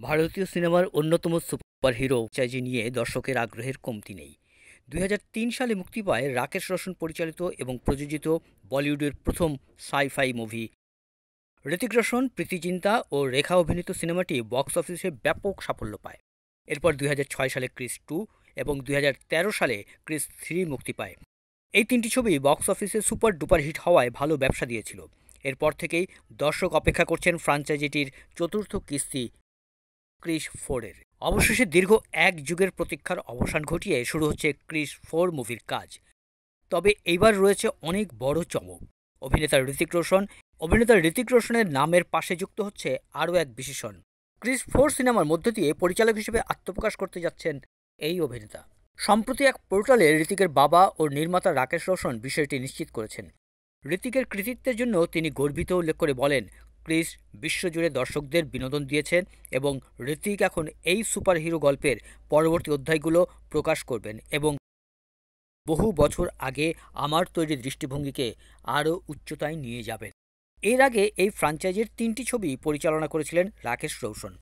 ভারতীয় সিনেমার অন্যতম সুপারহিরো ফ্র্যাঞ্চাইজি নিয়ে দর্শকের আগ্রহের কমতি নেই। ২০০৩ সালে মুক্তি পায় রাকেশ রোশন পরিচালিত এবং প্রযোজিত বলিউডের প্রথম সাই-ফাই মুভি। ঋতিক রোশন, প্রীতি জিন্তা ও রেখা অভিনীত সিনেমাটি বক্স অফিসে ব্যাপক সাফল্য পায়। এরপর ২০০৬ সালে ক্রিস 2 এবং ২০১৩ সালে ক্রিস 3 মুক্তি পায়। এই তিনটি ছবি বক্স অফিসে সুপার ডুপার হিট হওয়ায় ভালো ব্যবসা দিয়েছিল। এরপর থেকেই দর্শক অপেক্ষা করছেন ফ্র্যাঞ্চাইজিটির চতুর্থ কিস্তি ক্রিস 4-এর। অবশেষে দীর্ঘ এক যুগের প্রতীক্ষার অবসান ঘটিয়ে শুরু হচ্ছে ক্রিস 4 মুভির কাজ। তবে এইবার রয়েছে অনেক বড় চমক। অভিনেতা ঋতিক রোশনের নামের পাশে যুক্ত হচ্ছে আরও এক বিশেষণ। ক্রিস 4 সিনেমার মধ্য দিয়ে পরিচালক হিসেবে আত্মপ্রকাশ করতে যাচ্ছেন এই অভিনেতা। সম্প্রতি এক পোর্টালে ঋতিকের বাবা ও নির্মাতা রাকেশ রোশন বিষয়টি নিশ্চিত করেছেন। ঋতিকের কৃতিত্বের জন্য তিনি গর্বিত উল্লেখ করে বলেন, ক্রিস বিশ্বজুড়ে দর্শকদের বিনোদন দিয়েছেন এবং ঋতিক এখন এই সুপারহিরো গল্পের পরবর্তী অধ্যায়গুলো প্রকাশ করবেন এবং বহু বছর আগে আমার তৈরি দৃষ্টিভঙ্গিকে আরও উচ্চতায় নিয়ে যাবেন। এর আগে এই ফ্র্যাঞ্চাইজির 3টি ছবি পরিচালনা করেছিলেন রাকেশ রোশন।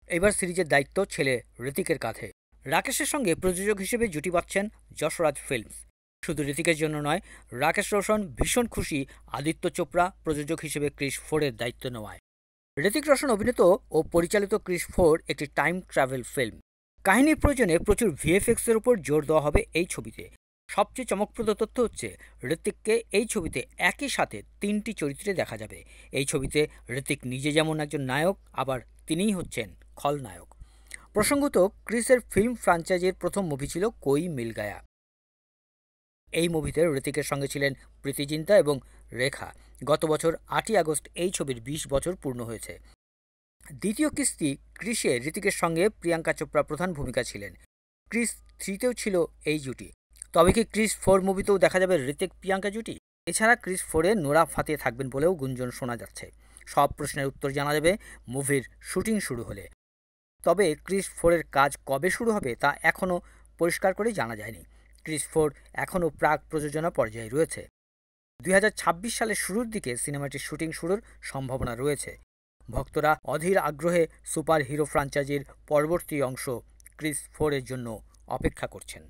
এবার সিরিজের দায়িত্ব ছেলে ঋতিকের কাঁধে। রাকেশের সঙ্গে প্রযোজক হিসেবে জুটি বাঁধছেন যশরাজ ফিল্মস। শুধু ঋতিকের জন্য নয়, রাকেশ রোশন ভীষণ খুশি আদিত্য চোপড়া প্রযোজক হিসেবে ক্রিস 4-এর দায়িত্ব নেওয়ায়। ঋতিক রোশন অভিনীত ও পরিচালিত ক্রিস 4 একটি টাইম ট্রাভেল ফিল্ম। কাহিনীর প্রয়োজনে প্রচুর ভিএফএক্সের উপর জোর দেওয়া হবে এই ছবিতে। সবচেয়ে চমকপ্রদ তথ্য হচ্ছে ঋতিককে এই ছবিতে একই সাথে 3টি চরিত্রে দেখা যাবে। এই ছবিতে ঋতিক নিজে যেমন একজন নায়ক, আবার তিনিই হচ্ছেন খলনায়ক। প্রসঙ্গত, ক্রিসের ফিল্ম ফ্র্যাঞ্চাইজির প্রথম মুভি ছিল কোই মিল গায়া। এই মুভিতে ঋতিকের সঙ্গে ছিলেন প্রীতি জিন্তা এবং রেখা। গত বছর 8ই আগস্ট এই ছবির 20 বছর পূর্ণ হয়েছে। দ্বিতীয় কিস্তি ক্রিসে ঋতিকের সঙ্গে প্রিয়াঙ্কা চোপড়া প্রধান ভূমিকা ছিলেন। ক্রিস 3তেও ছিল এই জুটি। তবে কি ক্রিস 4 মুভিতেও দেখা যাবে ঋতিক প্রিয়াঙ্কা জুটি? এছাড়া ক্রিস 4-এ নোরা ফাতেহি থাকবেন বলেও গুঞ্জন শোনা যাচ্ছে। সব প্রশ্নের উত্তর জানা যাবে মুভির শুটিং শুরু হলে। তবে ক্রিস 4-এর কাজ কবে শুরু হবে তা এখনও পরিষ্কার করে জানা যায়নি। ক্রিস 4 এখনও প্রাক প্রযোজনা পর্যায়ে রয়েছে। 2026 সালের শুরুর দিকে সিনেমাটির শুটিং শুরুর সম্ভাবনা রয়েছে। ভক্তরা অধীর আগ্রহে সুপার হিরো ফ্র্যাঞ্চাইজির পরবর্তী অংশ ক্রিস 4-এর জন্য অপেক্ষা করছেন।